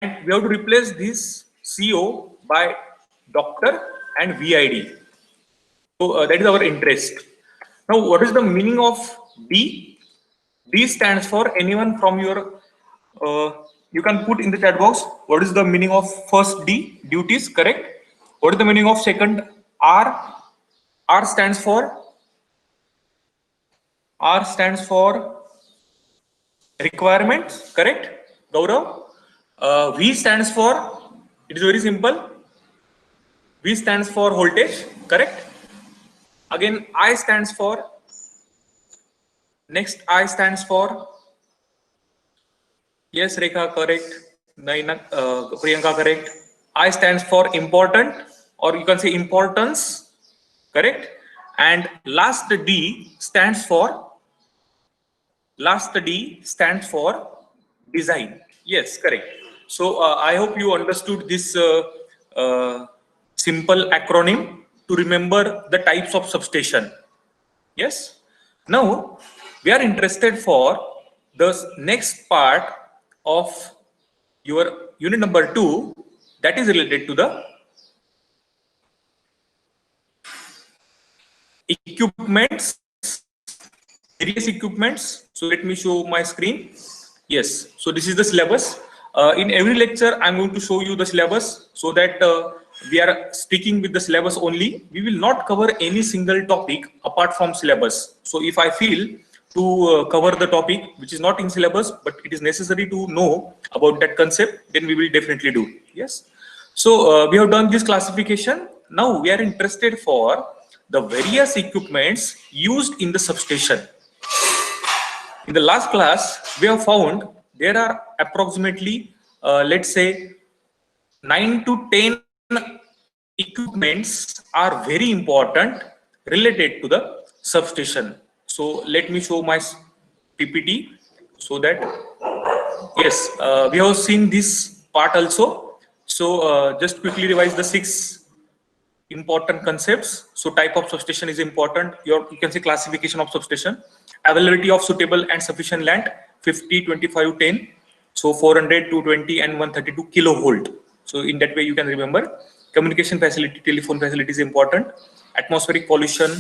we have to replace this CO by doctor and VID. So that is our interest. Now, what is the meaning of D? D stands for anyone from your. You can put in the chat box. What is the meaning of first D? Duties, correct? What is the meaning of second R? R stands for requirements, correct? Gaurav. V stands for, it is very simple. V stands for voltage, correct? Again, I stands for, next I stands for, yes, Rekha, correct. Naina, Priyanka, correct. I stands for important, or you can say importance, correct? And last D stands for design. Yes, correct. So I hope you understood this simple acronym to remember the types of substation. Yes. Now we are interested for the next part of your unit number 2, that is related to the equipments, various equipments. So let me show my screen. Yes, so this is the syllabus. In every lecture I'm going to show you the syllabus, so that we are sticking with the syllabus only. We will not cover any single topic apart from syllabus. So if I feel to cover the topic which is not in syllabus but it is necessary to know about that concept, then we will definitely do. Yes, so we have done this classification. Now we are interested for the various equipments used in the substation. In the last class, we have found there are approximately, let's say, 9 to 10 equipments are very important related to the substation. So let me show my PPT so that, yes, we have seen this part also. So just quickly revise the 6 important concepts. So type of substation is important. You can say classification of substation, availability of suitable and sufficient land, 50, 25, 10. So 400, 220 and 132 kilovolt. So in that way you can remember. Communication facility, telephone facility is important. Atmospheric pollution.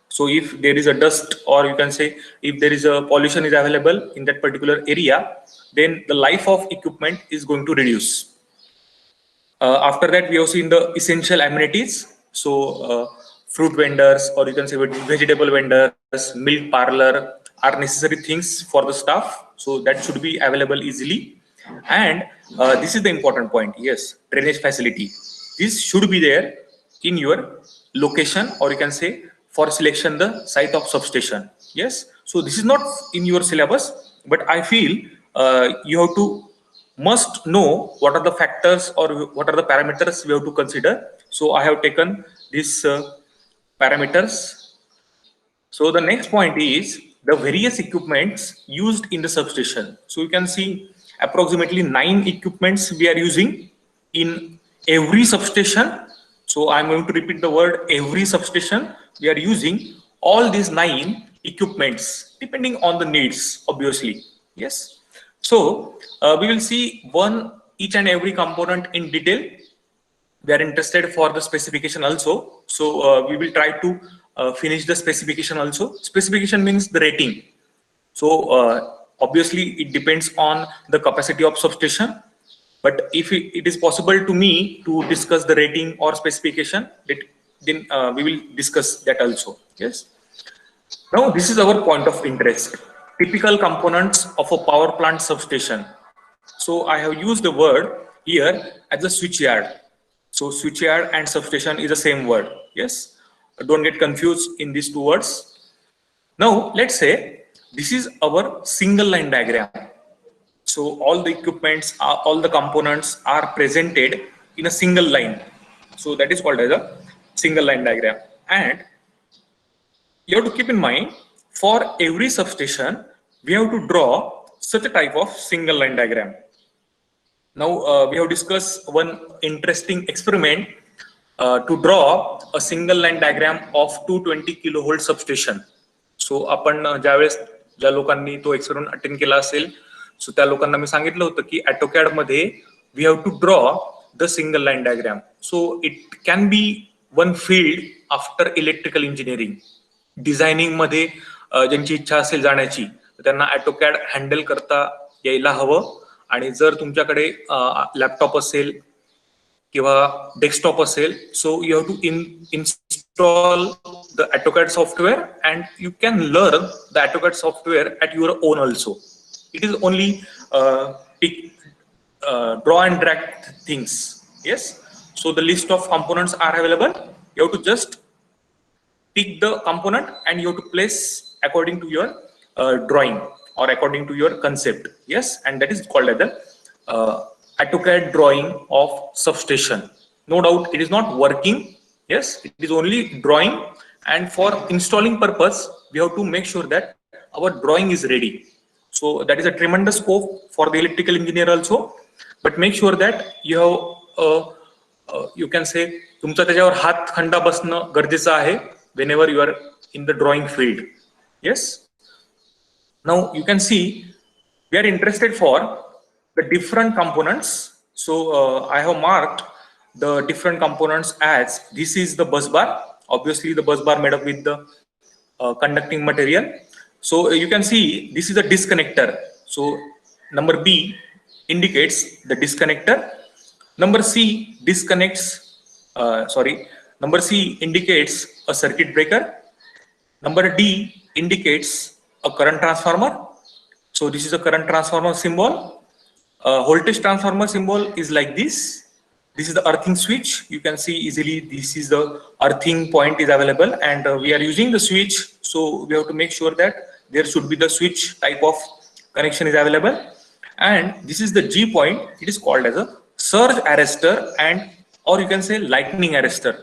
So if there is a dust, or you can say if there is a pollution is available in that particular area, then the life of equipment is going to reduce. After that, we have seen the essential amenities. So fruit vendors, or you can say vegetable vendors, milk parlor are necessary things for the staff. So that should be available easily. And this is the important point. Yes, drainage facility. This should be there in your location, or you can say for selection the site of substation. Yes. So this is not in your syllabus, but I feel you have to must know what are the factors or what are the parameters we have to consider. So I have taken these parameters. So the next point is the various equipments used in the substation. So you can see approximately 9 equipments we are using in every substation. So I'm going to repeat the word every substation. We are using all these 9 equipments depending on the needs, obviously. Yes. So we will see each and every component in detail. We are interested for the specification also. So we will try to finish the specification also. Specification means the rating. So obviously it depends on the capacity of substation. But if it is possible to me to discuss the rating or specification, then we will discuss that also. Yes. Now this is our point of interest. Typical components of a power plant substation. So I have used the word here as a switchyard. So switchyard and substation is the same word. Yes. Don't get confused in these 2 words. Now let's say this is our single line diagram. So all the equipments, all the components are presented in a single line. So that is called as a single line diagram. And you have to keep in mind, for every substation, we have to draw such a type of single line diagram. Now we have discussed one interesting experiment to draw a single line diagram of 220 kilovolt substation. So आपण ज्यावेळेस ज्या लोकांनी तो experiment attend केला असेल, सो त्या लोकांना मी सांगितलं होतं की AutoCAD मध्ये we have to draw the single line diagram. So it can be one field after electrical engineering. Designing मध्ये ज्यांची इच्छा असेल जाण्याची त्यांना ऑटोकॅड हँडल करता यायला हवं. आणि जर तुमच्याकडे लॅपटॉप असेल किंवा डेस्कटॉप असेल, so you have to install the AutoCAD software and you can learn the AutoCAD software at your own also. It is only draw and drag things. Yes, so the list of components are available. You have to just pick the component and you have to place according to your drawing or according to your concept. Yes, and that is called as the AutoCAD drawing of substation. No doubt it is not working. Yes, it is only drawing, and for installing purpose we have to make sure that our drawing is ready. So that is a tremendous scope for the electrical engineer also. But make sure that you have you can say तुमचा त्याच्यावर हात खंडा बसणं गरजेचं आहे whenever you are in the drawing field. Yes, now you can see we are interested for the different components. So I have marked the different components as this is the bus bar. Obviously the bus bar made up with the conducting material. So you can see this is a disconnector. So number B indicates the disconnector. Number C disconnects, number C indicates a circuit breaker. Number D indicates a current transformer. So this is a current transformer symbol. Voltage transformer symbol is like this. This is the earthing switch. You can see easily this is the earthing point is available, and we are using the switch. So we have to make sure that there should be the switch type of connection is available. And this is the G point. It is called as a surge arrestor and or you can say lightning arrestor.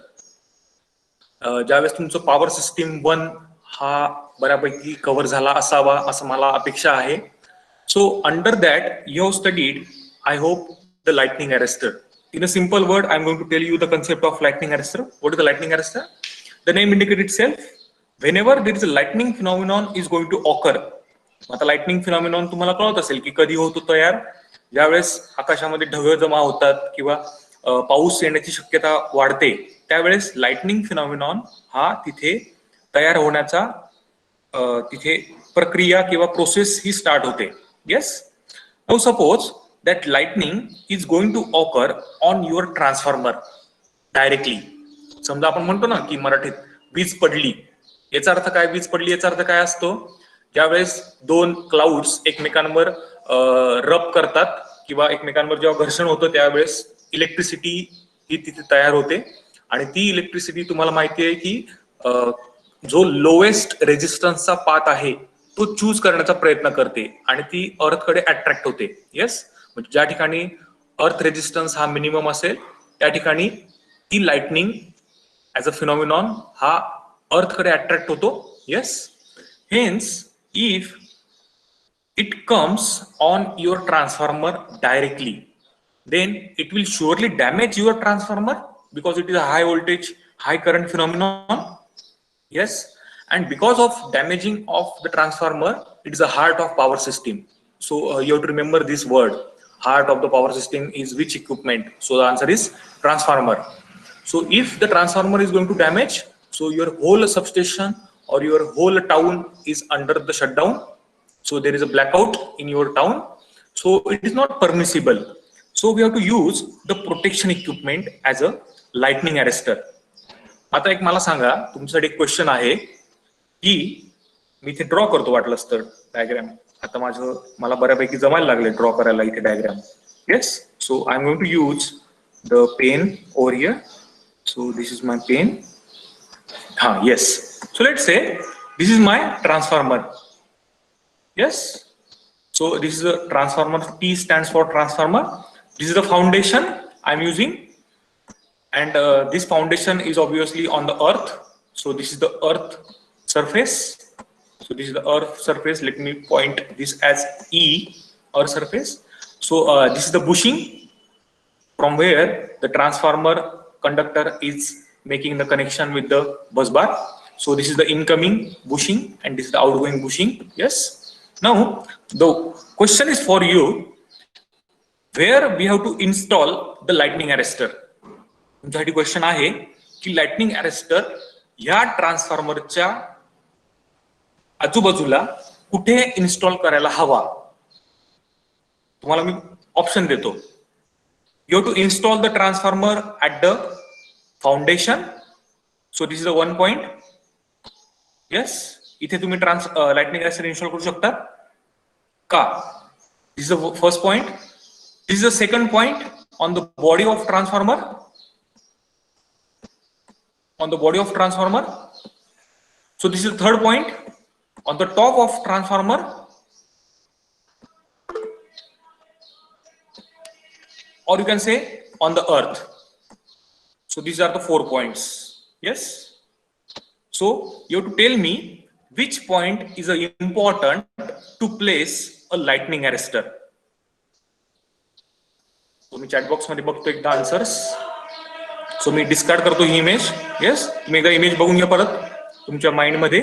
ज्यावेळेस तुमचं power system 1 हा बऱ्यापैकी cover झाला असावा असं मला अपेक्षा आहे. So under that you have studied I hope the lightning arrester. In a simple word, I'm going to tell you the concept of lightning arrestor. What is the lightning arrestor? The name indicates itself. Whenever there is a lightning phenomenon is going to occur. आता lightning phenomenon तुम्हाला कळत असेल की कधी होतो तयार, ज्यावेळेस आकाशामध्ये ढग जमा होतात किंवा पाऊस येण्याची शक्यता वाढते, त्यावेळेस लाइटनिंग फिनॉमिनॉन हा तिथे तयार होण्याचा तिथे प्रक्रिया किंवा प्रोसेस ही स्टार्ट होते. Yes, now suppose that lightning is going to occur on your transformer directly. समजा आपण म्हणतो ना की मराठीत वीज पडली, याचा अर्थ काय? वीज पडली याचा अर्थ काय असतो? ज्यावेळेस दोन क्लाउड्स एकमेकांवर रब करतात किंवा एकमेकांवर जेव्हा घर्षण होतं त्यावेळेस इलेक्ट्रिसिटी ही तिथे तयार होते. आणि ती इलेक्ट्रिसिटी तुम्हाला माहिती आहे की जो लोएस्ट रेजिस्टन्सचा पाथ आहे तो चूज करण्याचा प्रयत्न करते आणि ती अर्थकडे अट्रॅक्ट होते. येस, म्हणजे ज्या ठिकाणी अर्थ रेजिस्टन्स हा मिनिमम असेल त्या ठिकाणी ती लाइटनिंग ऍज अ फिनॉमिनॉन हा अर्थकडे अट्रॅक्ट होतो. Yes, hence if it comes on your transformer directly, then it will surely damage your transformer because it is a high voltage, high current phenomenon. Yes, and because of damaging of the transformer, it is the heart of power system. So you have to remember this word, heart of the power system is which equipment? So the answer is transformer. So if the transformer is going to damage, so your whole substation or your whole town is under the shutdown. So there is a blackout in your town. So it is not permissible. So we have to use the protection equipment as a lightning arrestor. आता एक मला सांगा, तुमच्यासाठी एक question आहे की मी इथे draw करतो वाटलंच तर डायग्राम. आता मला बऱ्यापैकी जमायला लागले ड्रॉ करायला इथे diagram. Yes, so I am going to use the pen over here. So this is my pen. हा, yes. So let's say this is my transformer. Yes, so this is a transformer. T stands for transformer. This is the foundation I'm using, and this foundation is obviously on the earth. So this is the earth surface. So this is the earth surface. Let me point this as E, earth surface. So this is the bushing from where the transformer conductor is making the connection with the bus bar. So this is the incoming bushing and this is the outgoing bushing. Yes. Now the question is for you, where we have to install the lightning arrestor. तुमच्यासाठी question आहे की lightning arrester या ट्रान्सफॉर्मरच्या आजूबाजूला कुठे install करायला हवा. तुम्हाला मी ऑप्शन देतो. You have to install the transformer at the foundation. So this is the one point. Yes, इथे तुम्ही lightning arrestor install करू शकता का? This is the first point. This is the second point on the body of transformer. On the body of transformer. So this is the third point on the top of transformer. Or you can say on the earth. So these are the 4 points. Yes. So you have to tell me which point is important to place a lightning arrestor. So me chat box मध्ये बघतो एकदा answers. So मी discard करतो ही image. Yes. तुम्ही एकदा image बघून घ्या परत तुमच्या माइंड मध्ये.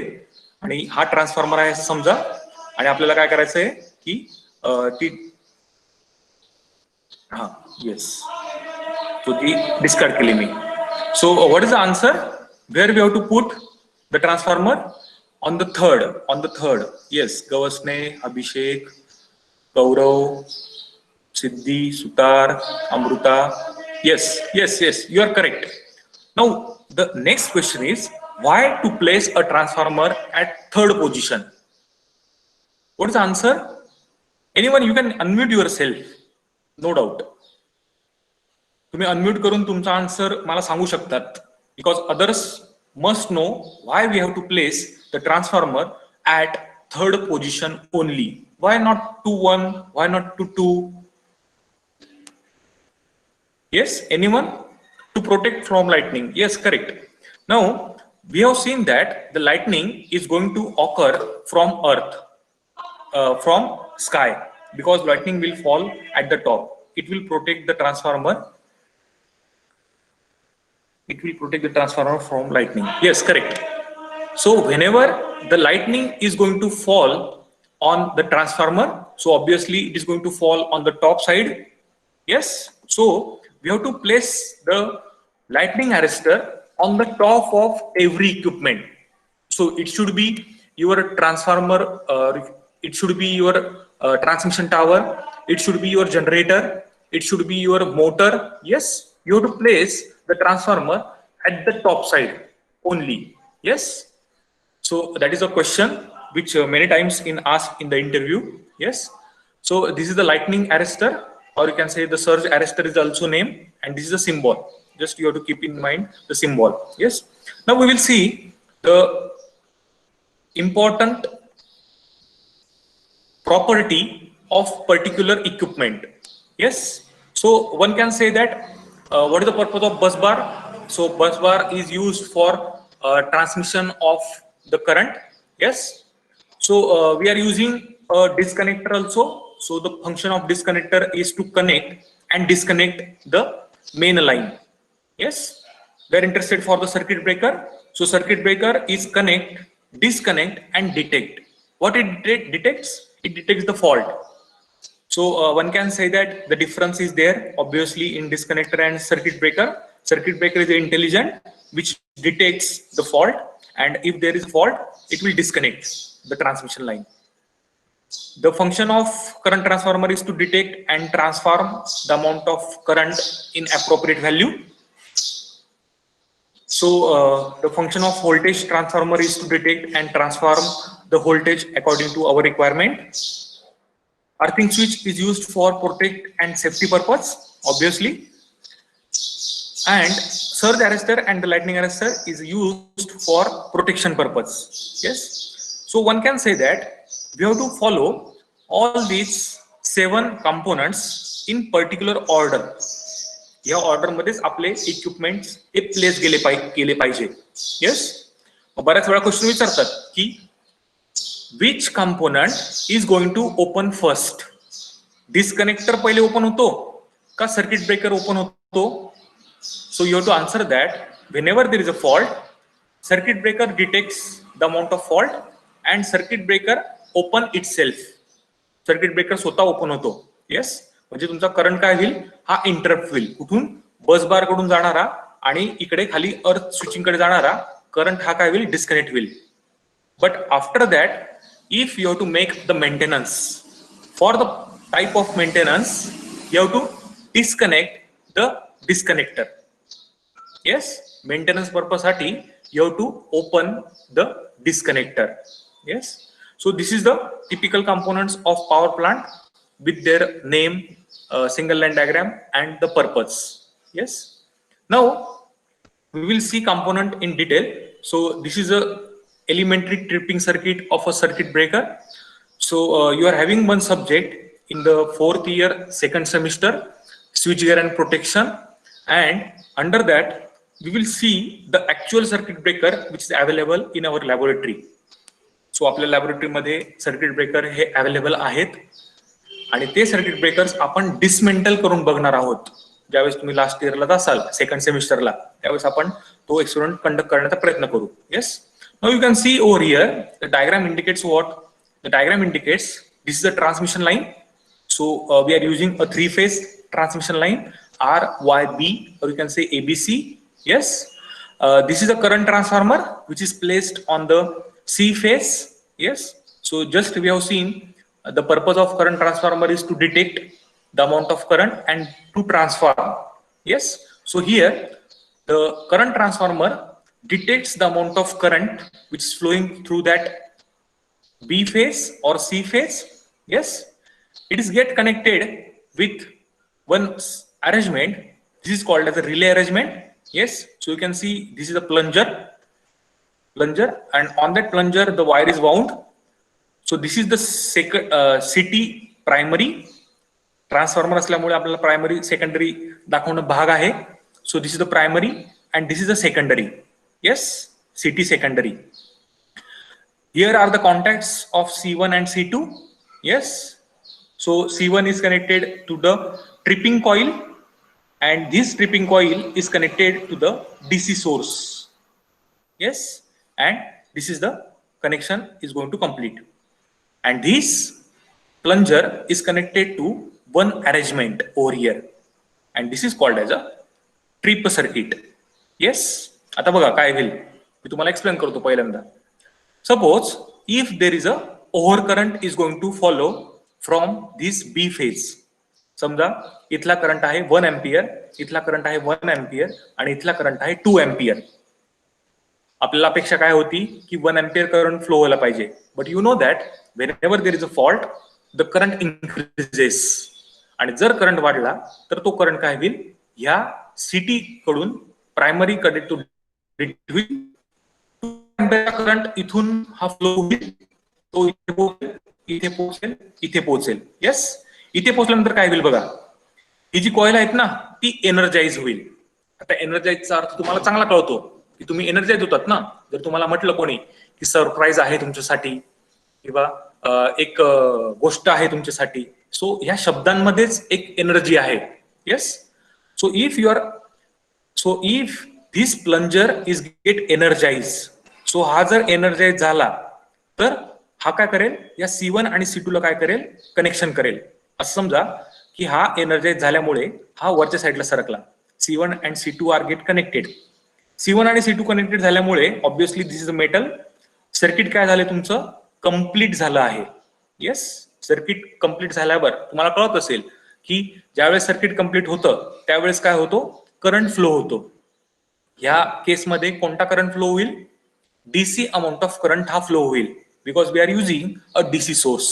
आणि हा ट्रान्सफॉर्मर आहे असं समजा. आणि आपल्याला काय करायचं आहे की ती yes. So the discard केली मी. So what is the answer? Where we have to put the transformer? On the third. On the third. Yes. Gavasne, Abhishek, Gaurav, Siddhi, Sutar, Amruta. Yes. Yes. Yes. You are correct. Now the next question is why to place a transformer at third position? What is the answer? Anyone, you can unmute yourself. No doubt. तुम्ही unmute करून तुमचा answer मला सांगू शकतात. Because others must know why we have to place the transformer at third position only. Why not to 1? Why not to 2? Yes, anyone? To protect from lightning. Yes, correct. Now we have seen that the lightning is going to occur from earth, from sky, because lightning will fall at the top. It will protect the transformer. It will protect the transformer from lightning. Yes, correct. So whenever the lightning is going to fall on the transformer, so obviously it is going to fall on the top side. Yes. So we have to place the lightning arrestor on the top of every equipment. So it should be your transformer. It should be your transmission tower. It should be your generator. It should be your motor. Yes, you have to place the transformer at the top side only. Yes. So that is a question which many times asked in the interview. Yes. So this is the lightning arrestor, or you can say the surge arrestor is also named, and this is the symbol. Just you have to keep in mind the symbol. Yes. Now we will see the important property of particular equipment. Yes. So one can say that what is the purpose of bus bar? So bus bar is used for transmission of the current. Yes. So we are using a disconnector also. So the function of disconnector is to connect and disconnect the main line. Yes. We are interested for the circuit breaker. So circuit breaker is connect, disconnect, and detect. What it detects? It detects the fault. So one can say that the difference is there obviously in disconnector and circuit breaker. Circuit breaker is intelligent, which detects the fault, and if there is a fault, it will disconnect the transmission line. The function of current transformer is to detect and transform the amount of current in appropriate value. So the function of voltage transformer is to detect and transform the voltage according to our requirement. Earthing switch is used for protect and safety purpose, obviously. And surge arrestor and the lightning arrestor is used for protection purpose. Yes. So one can say that we have to follow all these 7 components in particular order. या order मध्येच आपले equipments हे place केले पाहिजे. Yes. बऱ्याच वेळा question विचारतात की which component is going to open first? Disconnector पहिले ओपन होतो का सर्किट ब्रेकर ओपन होतो? So you have to answer that whenever there is a fault, circuit breaker detects the amount of fault and circuit breaker open itself. Circuit breaker स्वतः open होतो. Yes. म्हणजे तुमचा current काय होईल, हा interrupt होईल. कुठून, बस बार कडून जाणारा आणि इकडे खाली अर्थ स्विचिंग कडे जाणारा करंट हा काय होईल, डिस्कनेक्ट होईल. But after that, if you have to make the maintenance, for the type of maintenance you have to disconnect the disconnector. Yes, maintenance purpose साठी you have to open the disconnector. Yes, so this is the typical components of power plant with their name, single line diagram and the purpose. Yes, now we will see component in detail. So this is a elementary tripping circuit of a circuit breaker. So you are having one subject in the 4th year 2nd semester, switchgear and protection, and under that we will see the actual circuit breaker which is available in our laboratory. So आपल्या laboratory मध्ये circuit breaker हे available आहेत आणि ते circuit breakers आपण dismantle करून बघणार आहोत. ज्यावेळेस तुम्ही लास्ट इयरला असाल, 2nd सेमिस्टरला, त्यावेळेस आपण तो एक्सपेरिमेंट कंडक्ट करण्याचा प्रयत्न करू. Yes, now you can see over here the diagram indicates what. The diagram indicates this is a transmission line. So we are using a 3-phase transmission line, RYB, or you can say ABC. Yes, this is a current transformer which is placed on the C phase. Yes, so just we have seen the purpose of current transformer is to detect the amount of current and to transform. Yes, so here the current transformer detects the amount of current which is flowing through that B phase or C phase. Yes, it is get connected with one arrangement. This is called as a relay arrangement. Yes, so you can see this is a plunger, and on that plunger the wire is wound. So this is the second CT primary. Transformer असल्यामुळे आपल्याला primary secondary दाखवणं भाग आहे. सो this is the primary and this is the secondary. Yes, CT secondary. Here are the contacts of C1 and C2. Yes, so C1 is connected to the tripping coil and this tripping coil is connected to the DC source. Yes, and this is the connection is going to complete, and this plunger is connected to one arrangement over here, and this is called as a trip circuit. Yes, आता बघा काय होईल, मी तुम्हाला explain करतो पहिल्यांदा. Suppose if there is a overcurrent is going to follow from this B phase. समजा इथला current आहे 1 एम्पियर, इथला करंट आहे 1 एम्पियर आणि इथला करंट आहे 2 एम्पियर. आपल्याला अपेक्षा काय होती की 1 एम्पियर करंट फ्लो व्हायला पाहिजे. But you know that whenever there is a fault the current increases, आणि जर करंट वाढला तर तो करंट काय होईल, ह्या CT कडून प्रायमरी कडे तो करंट इथून हा फ्लो होईल, तो इथे पोहोचेल, इथे पोहोचेल. येस, इथे पोहोचल्यानंतर काय होईल बघा, ही जी कॉईल आहेत ना ती एनर्जाइज होईल. आता एनर्जाइजचा अर्थ तुम्हाला चांगला कळतो की तुम्ही एनर्जाइज होतात ना. जर तुम्हाला म्हटलं कोणी की सरप्राईज आहे तुमच्यासाठी किंवा एक गोष्ट आहे तुमच्यासाठी, सो ह्या शब्दांमध्येच एक एनर्जी आहे. Yes, so if this plunger is get energise, so हा जर एनर्जाइज झाला तर हा काय करेल, या C1 आणि C2 ला काय करेल, कनेक्शन करेल. असं समजा की हा एनर्जाइज झाल्यामुळे हा वरच्या साईडला सरकला. C1 and C2 are get connected. C1 आणि C2 कनेक्टेड झाल्यामुळे obviously this is a metal. Circuit काय झालं तुमचं, कंप्लीट झालं आहे. येस, सर्किट कंप्लीट झाल्यावर तुम्हाला कळत असेल की ज्यावेळेस सर्किट कंप्लीट होतं त्यावेळेस काय होतो, करंट फ्लो होतो. या केसमध्ये कोणता करंट फ्लो होईल, DC अमाऊंट ऑफ करंट हा फ्लो होईल, because we are using a DC source.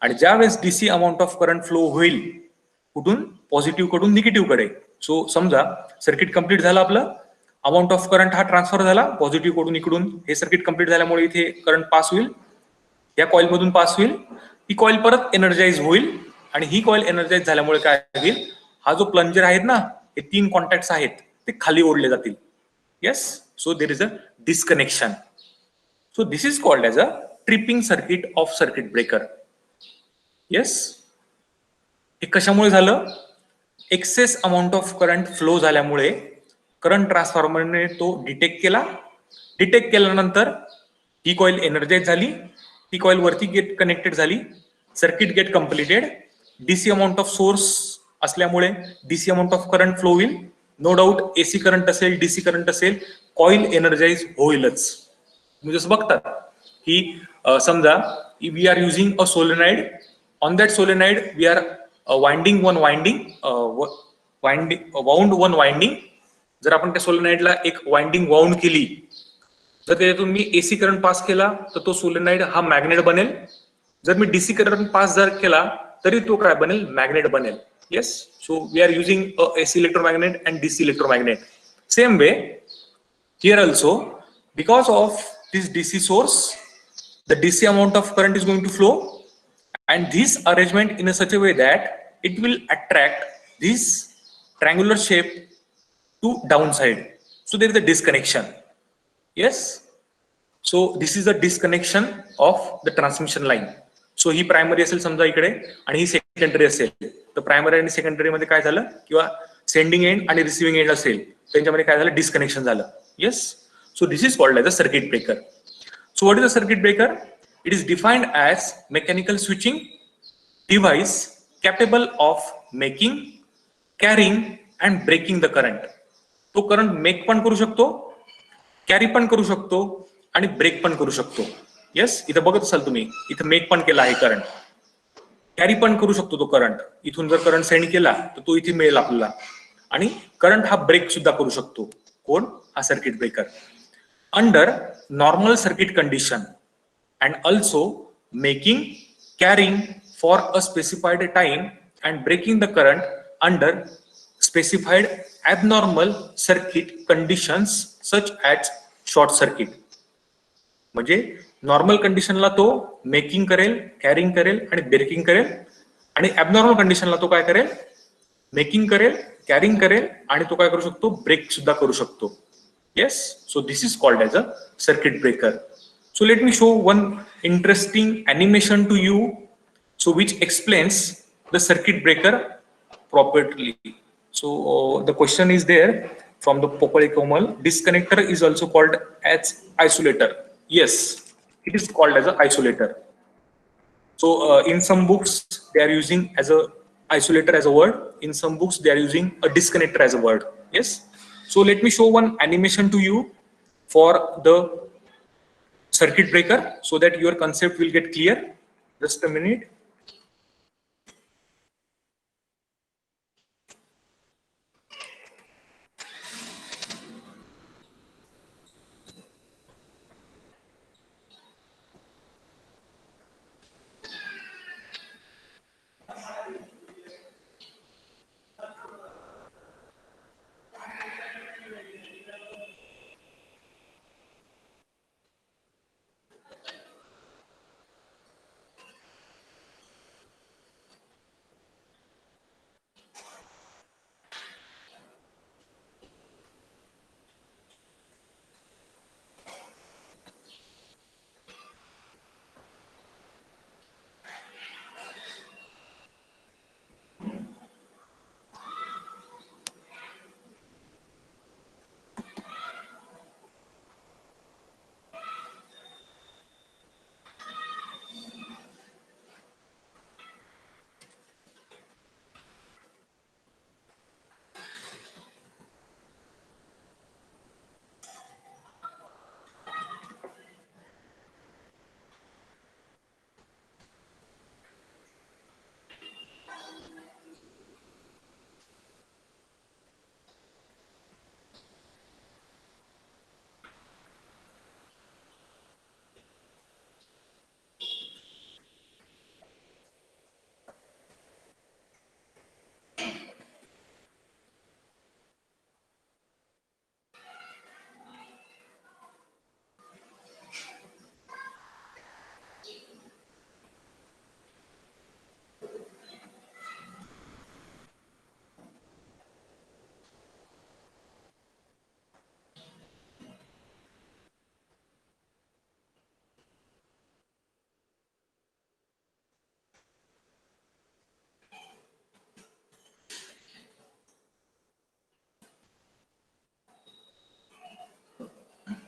आणि ज्यावेळेस DC amount of current flow होईल कुठून, पॉझिटिव्ह कडून निगेटिव्ह कडे. सो समजा सर्किट कंप्लीट झालं आपलं, अमाऊंट ऑफ करंट हा ट्रान्सफर झाला पॉझिटिव्ह कडून इकडून. हे सर्किट कंप्लीट झाल्यामुळे इथे करंट पास होईल, या कॉइल मधून पास होईल, ही कॉइल परत एनर्जाइज होईल, आणि ही कॉइल एनर्जाइज झाल्यामुळे काय होईल, हा जो प्लंजर आहेत ना, हे 3 कॉन्टॅक्ट्स आहेत ते खाली ओढले जातील. Yes, so there is a disconnection. So this is called as a tripping circuit of circuit breaker. Yes, हे कशामुळे झालं, excess amount of current flow झाल्यामुळे करंट ट्रान्सफॉर्मरने तो डिटेक्ट केला. डिटेक्ट केल्यानंतर ही कॉइल एनर्जाइज झाली, ती कॉइल वरती गेट कनेक्टेड झाली, circuit get completed, DC amount of source असल्यामुळे DC amount of current flow होईल. नो डाऊट AC करंट असेल, DC करंट असेल, कॉईल एनर्जाइज होईलच. तुम्ही जसं बघतात की समजा we are using a solenoid, on that solenoid we are winding one winding wound one winding. जर आपण त्या सोलेनाइडला एक वाइंडिंग वाउंड केली, जर त्याच्यातून मी AC करंट पास केला तर तो सोलेनाइड हा मॅग्नेट बनेल. जर मी DC करंट पास जर केला तरी तो काय बनेल, मॅग्नेट बनेल. Yes, so we are using AC electromagnet and DC electromagnet. Same way here also, because of this DC source, the DC amount of current is going to flow, and this arrangement in a such a way that it will attract this triangular shape to downside. So there is a disconnection. Yes, so this is the disconnection of the transmission line. So he primary असेल समजा इकडे आणि ही secondary असेल, तर primary आणि secondary मध्ये काय झालं, किंवा सेंडिंग एंड आणि रिसिव्हिंग एंड असेल त्यांच्यामध्ये काय झालं, डिस्कनेक्शन झालं. Yes, so this is called as a circuit breaker. So what is a circuit breaker? It is defined as mechanical switching device capable of making, carrying and breaking the current. तो current make पण करू शकतो, carry पण करू शकतो आणि break पण करू शकतो. येस, इथं बघत असाल तुम्ही, इथं मेक पण केला आहे करंट, कॅरी पण करू शकतो तो करंट. इथून जर करंट सेंड केला तर तो इथे मिळेल आपल्याला, आणि करंट हा ब्रेक सुद्धा करू शकतो. कोण? हा circuit breaker. Under normal circuit condition and also making, carrying for a specified time and breaking the current under specified abnormal circuit conditions such as short circuit. म्हणजे नॉर्मल कंडिशनला तो मेकिंग करेल, carrying करेल आणि ब्रेकिंग करेल, आणि abnormal कंडिशनला तो काय करेल, मेकिंग करेल, कॅरिंग करेल आणि तो काय करू शकतो, ब्रेक सुद्धा करू शकतो. Yes, so this is called as a circuit breaker. So let me show one interesting animation to you, so which explains the circuit breaker properly. So the question is there from the Popale Komal. Disconnector is also called as isolator. Yes, it is called as a isolator. So in some books they are using as a isolator as a word. In some books they are using a disconnector as a word. Yes. So let me show one animation to you for the circuit breaker so that your concept will get clear. Just a minute.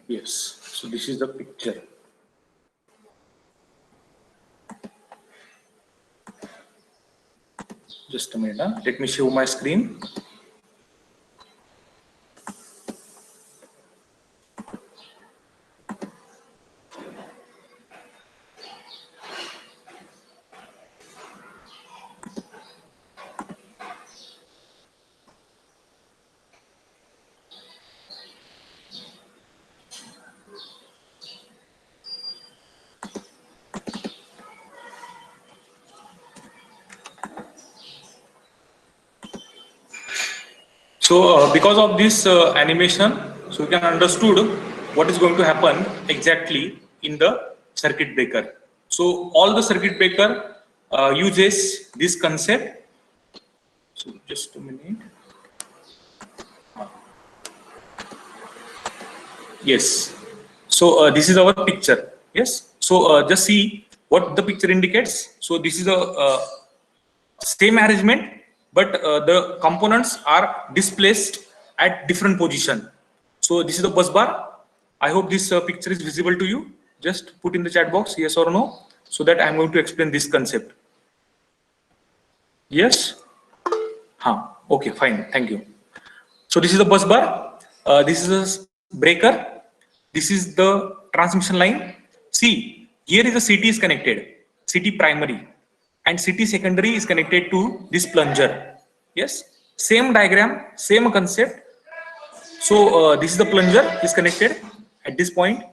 Yes, so this is the picture. Just a minute. Let me show my screen. So because of this animation, so you can understood what is going to happen exactly in the circuit breaker. So all the circuit breaker uses this concept. So just a minute. Yes. So this is our picture. Yes. So just see what the picture indicates. So this is a same arrangement, but the components are displaced at different position. So this is the bus bar. I hope this picture is visible to you. Just put in the chat box yes or no, so that I'm going to explain this concept. Yes. Okay, fine. Thank you. So this is the bus bar. This is a breaker. This is the transmission line. See, here is a CT is connected, CT primary, and CT secondary is connected to this plunger. Yes, same diagram, same concept. So this is the plunger is connected at this point.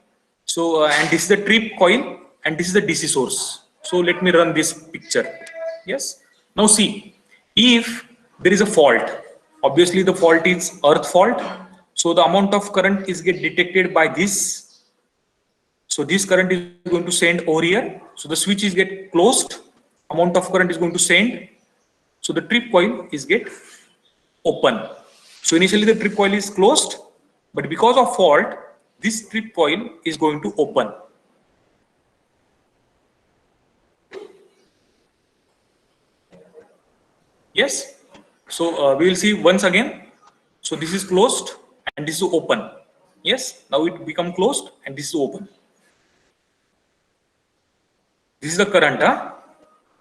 So and this is the trip coil, and this is the DC source. So let me run this picture. Yes. Now see, if there is a fault, obviously the fault is earth fault. So the amount of current is get detected by this. So this current is going to send over here. So the switch is get closed. Amount of current is going to send. So the trip coil is get open. So initially the trip coil is closed, but because of fault, this trip coil is going to open. Yes. So we will see once again. So this is closed and this is open. Yes. Now it become closed and this is open. This is the current,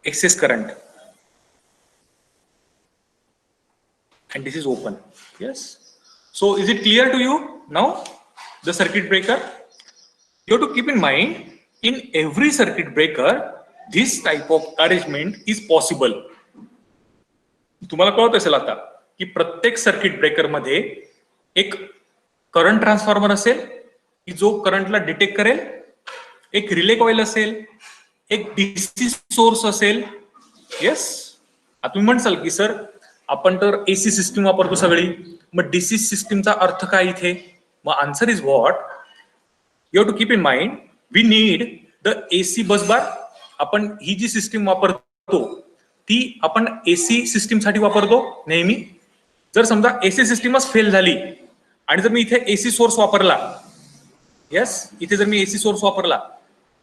excess current, and this is open. Yes. So is it clear to you now? The circuit breaker. You have to keep in mind, in every circuit breaker, this type of arrangement is possible. तुम्हाला कळत असेल आता की प्रत्येक circuit breaker मध्ये एक current transformer असेल की जो करंटला डिटेक्ट करेल, एक रिले कॉइल असेल, एक डीसी सोर्स असेल. येस. आता तुम्ही म्हणसाल की सर आपण तर एसी सिस्टीम वापरतो सगळी, मग डीसी सिस्टीमचा अर्थ काय इथे? मग answer is what you have to keep in mind, we need the AC bus bar. आपण ही जी सिस्टीम वापरतो ती आपण एसी सिस्टीम साठी वापरतो नेहमी. जर समजा एसी सिस्टीमच फेल झाली आणि जर मी इथे एसी सोर्स वापरला, येस, इथे जर मी एसी सोर्स वापरला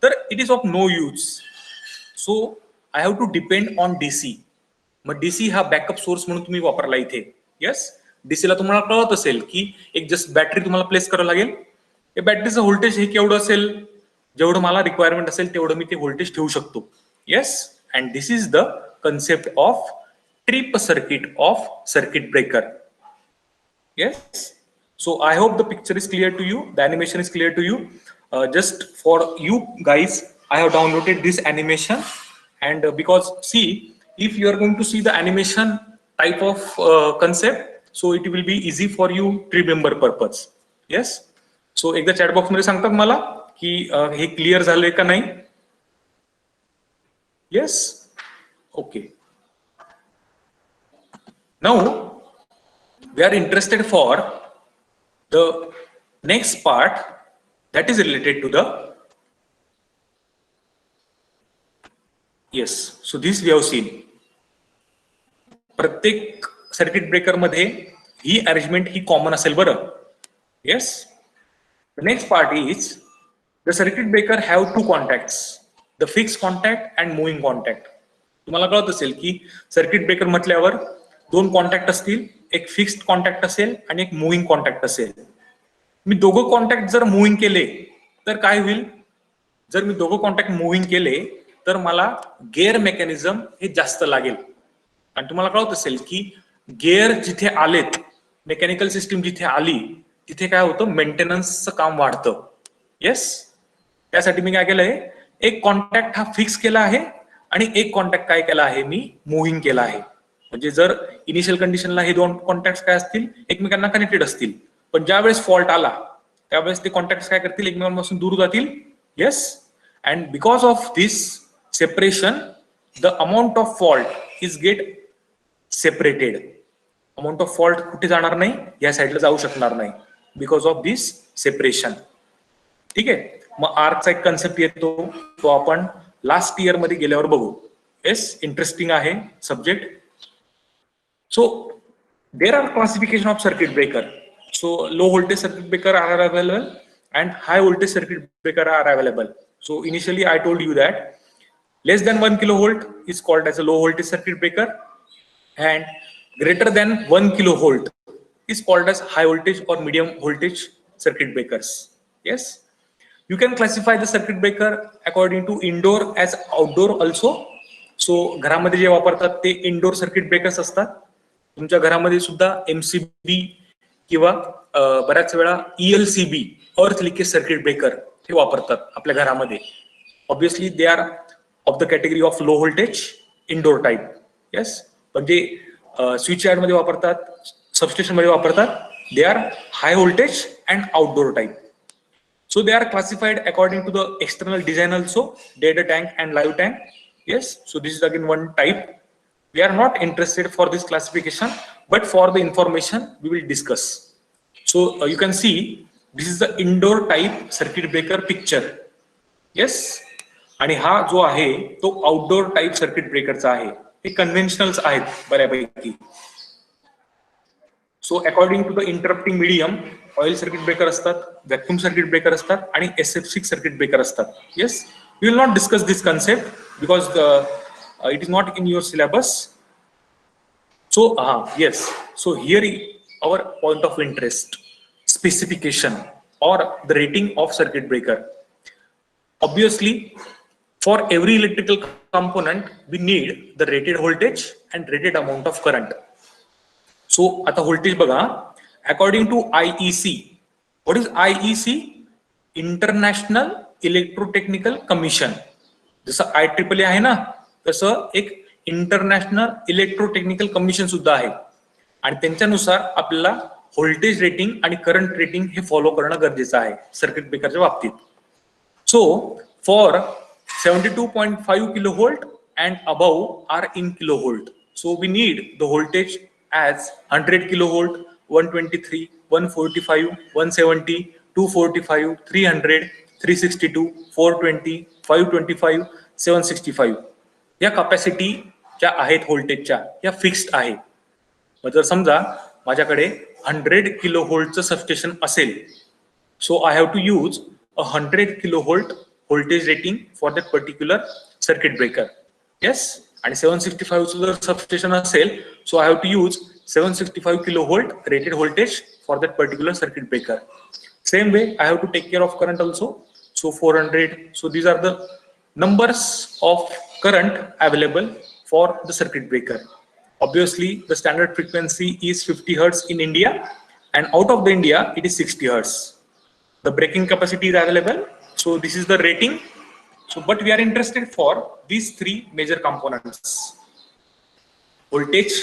तर it is of no use. So I have to depend on DC. मग डीसी हा बॅकअप सोर्स म्हणून तुम्ही वापरला इथे. येस. डीसीला तुम्हाला कळत असेल की एक जस्ट बॅटरी तुम्हाला प्लेस करावं लागेल. हे बॅटरीचं व्होल्टेज हे केवढं असेल, जेवढं मला रिक्वायरमेंट असेल तेवढं मी ते व्होल्टेज ठेवू शकतो. Yes. And this is the concept of trip circuit of circuit breaker. Yes. So I hope the picture is clear to you, the animation is clear to you. Just for you guys, I have downloaded this animation, and because see, if you are going to see the animation type of concept, so it will be easy for you to remember purpose. Yes. So एकदा chat box मध्ये सांगतात मला की हे clear झाले का नाही? Yes. Okay. Now we are interested for the next part that is related to the, yes, so this we have seen. प्रत्येक circuit breaker मध्ये ही अरेंजमेंट ही कॉमन असेल बरं. Yes. The next part is the circuit breaker have two contacts, the fix contact and moving contact. तुम्हाला कळत असेल की सर्किट ब्रेकर म्हटल्यावर दोन कॉन्टॅक्ट असतील, एक फिक्स्ड कॉन्टॅक्ट असेल आणि एक मुव्हिंग कॉन्टॅक्ट असेल. मी दोघं कॉन्टॅक्ट जर मुव्हिंग केले तर काय होईल? जर मी दोघं कॉन्टॅक्ट मुव्हिंग केले तर मला गेअर मेकॅनिझम हे जास्त लागेल. आणि तुम्हाला कळत असेल की गेअर जिथे आलेत, मेकॅनिकल सिस्टीम जिथे आली, तिथे काय होतं, मेंटेनन्सचं काम वाढतं. येस, त्यासाठी मी काय केलंय, एक कॉन्टॅक्ट हा फिक्स केला आहे आणि एक कॉन्टॅक्ट काय केला आहे, मी मुव्हिंग केला आहे. म्हणजे जर इनिशियल कंडिशनला हे दोन कॉन्टॅक्ट काय असतील, एकमेकांना कनेक्टेड असतील, पण ज्यावेळेस फॉल्ट आला त्यावेळेस ते कॉन्टॅक्ट काय करतील, एकमेकांपासून दूर जातील. Yes, and because of this separation the amount of fault is get separated. Amount of fault कुठे जाणार नाही, या साईडला जाऊ शकणार नाही, बिकॉज ऑफ दिस सेपरेशन. ठीक आहे, मग आर्कचा एक कन्सेप्ट येतो, तो आपण लास्ट इयर मध्ये गेल्यावर बघू. येस, इंटरेस्टिंग आहे subject. So there are classification of circuit breaker. So low voltage circuit breaker are available and high voltage circuit breaker are available. So initially I told you that less than 1 kilovolt is called as a low voltage circuit breaker, and greater than 1 kilovolt is called as high voltage or medium voltage circuit breakers. Yes, you can classify the circuit breaker according to indoor as outdoor also. So घरामध्ये जे वापरतात ते indoor circuit breakers असतात. तुमच्या घरामध्ये सुद्धा MCB किंवा बऱ्याच वेळा ELCB earth leakage circuit breaker हे वापरतात आपल्या घरामध्ये. Obviously they are of the category of low voltage indoor type. Yes, पण जे स्विच यार्ड मध्ये वापरतात, सबस्टेशन मध्ये वापरतात, they are high voltage and outdoor type. So they are classified according to the external design also, dead tank and live tank. Yes, so this is again one type. We are not interested for this classification, but for the information we will discuss. So you can see this is the indoor type circuit breaker picture. Yes, आणि हा जो आहे तो outdoor type circuit ब्रेकरचा आहे. हे conventionals आहेत बऱ्यापैकी. So according to the interrupting medium, oil circuit breaker असतात, vacuum circuit breaker असतात आणि SF6 सर्किट ब्रेकर असतात. Yes, we will not discuss this concept because it is not in your syllabus. So yes, so here our point of interest, specification or the rating of circuit breaker. Obviously for every electrical component we need the rated voltage and rated amount of current. So आता voltage बघा, according to IEC. What is IEC? International Electrotechnical Commission. जसं IEEE आहे ना, तसं एक international electrotechnical commission सुद्धा आहे आणि त्यांच्यानुसार आपल्याला व्होल्टेज रेटिंग आणि करंट रेटिंग हे फॉलो करणं गरजेचं आहे सर्किट ब्रेकरच्या बाबतीत. So for 72.5 kilovolt and above are in kilovolt. So we need the voltage as 100 kilovolt, 123, 145, 170, 245, 300, 362, 420, 525, 765 या कॅपॅसिटीच्या आहेत व्होल्टेजच्या, या फिक्स्ड आहे. मग जर समजा माझ्याकडे 100 किलो व्होल्टचं सबस्टेशन असेल, so I have to use 100 kilo volt voltage rating for that particular circuit breaker. Yes, आणि 765 जर सबस्टेशन असेल, so I have to use 765 kilo volt rated voltage for that particular circuit breaker. Same way I have to take care of current also. So 400. So these are the numbers of current available for the circuit breaker. Obviously the standard frequency is 50 hertz in India, and out of the India it is 60 hertz. The breaking capacity is available, so this is the rating. So but we are interested for these three major components: voltage,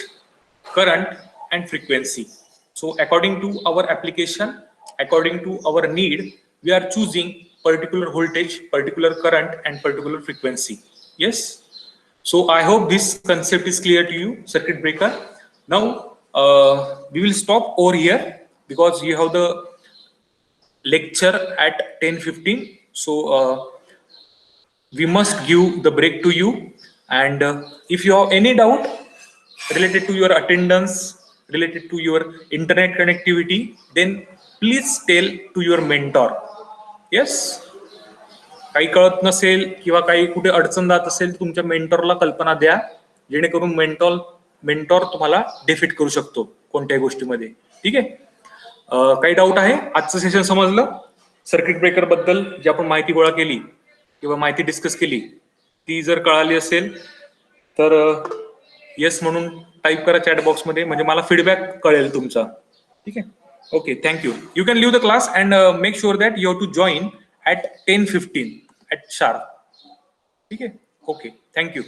current and frequency. So according to our application, according to our need, we are choosing particular voltage, particular current and particular frequency. Yes, so I hope this concept is clear to you, circuit breaker. Now we will stop over here because you have the lecture at 10:15. So we must give the break to you, and if you have any doubt related to your attendance, related to your internet connectivity, then please tell to your mentor. Yes, काही कळत नसेल किंवा काही कुठे अडचण जात असेल, तुमच्या मेंटॉरला कल्पना द्या, जेणेकरून मेंटॉर तुम्हाला डिफीट करू शकतो कोणत्याही गोष्टीमध्ये. ठीक आहे, काही डाऊट आहे? आजचं सेशन समजलं? सर्किट ब्रेकर बद्दल जी आपण माहिती गोळा केली किंवा माहिती डिस्कस केली, ती जर कळाली असेल तर येस म्हणून टाईप करा चॅट बॉक्स मध्ये, म्हणजे मला फीडबॅक कळेल तुमचा. ठीक आहे, okay, thank you. You can leave the class and make sure that you have to join at 10:15 at sharp. ठीक आहे, ओके, थँक्यू.